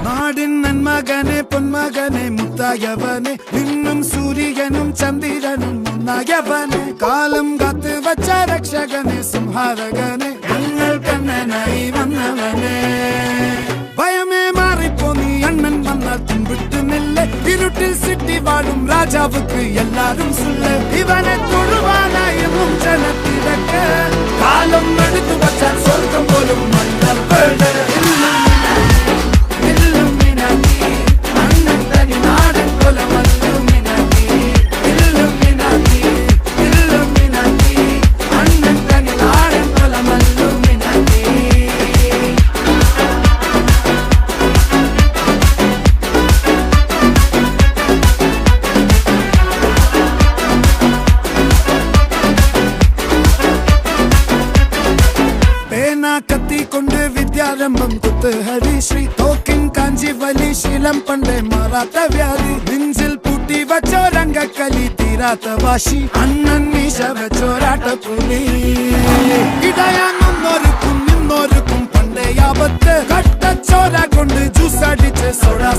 നാടിൻ നന്മകനെ പൊന്മകനെ മുത്തായവനെ നിന്നും സൂര്യനും ചന്ദ്രനും ഒന്നായവനെ കാലം കാത്ത് വച്ച രക്ഷകനെ സംഹാരകനെ ഞങ്ങൾ കണ്ണനായി വന്നവനെ ഭയമേ മാറിപ്പോ നീ അണ്ണൻ വന്നാൽ തുമ്പിട്ട് നില്ല ഇരുട്ടിൽ സിറ്റി വാഴും രാജാവുക്ക് എല്ലാരും സുല്ല ഇവനെ തൊഴുവാനായെന്നും ജനത്തിരക്ക് കാലം എടുത്തു വച്ചാൽ സ്വർഗം പോലും മണ്ണൽ വീട് കത്തിക്കൊണ്ട് വിദ്യാരംഭം കുത്ത് ഹരിശ്രീ തോക്കിൻ കാഞ്ചി വലി ശീലം പണ്ടേ മാറാത്ത വ്യാധി നെഞ്ചിൽ പൂട്ടി വച്ചോരംഗക്കലി തീരാത്ത വാശി അണ്ണൻ മീശ വെച്ചോരാട്ട പുലി ഇടയാങ്ങൊന്നൊരുക്കും നിന്നൊരുക്കും പണ്ടേ ആപത്ത് കട്ടച്ചോര കൊണ്ട് ജ്യൂസ് അടിച്ച് സോഡാ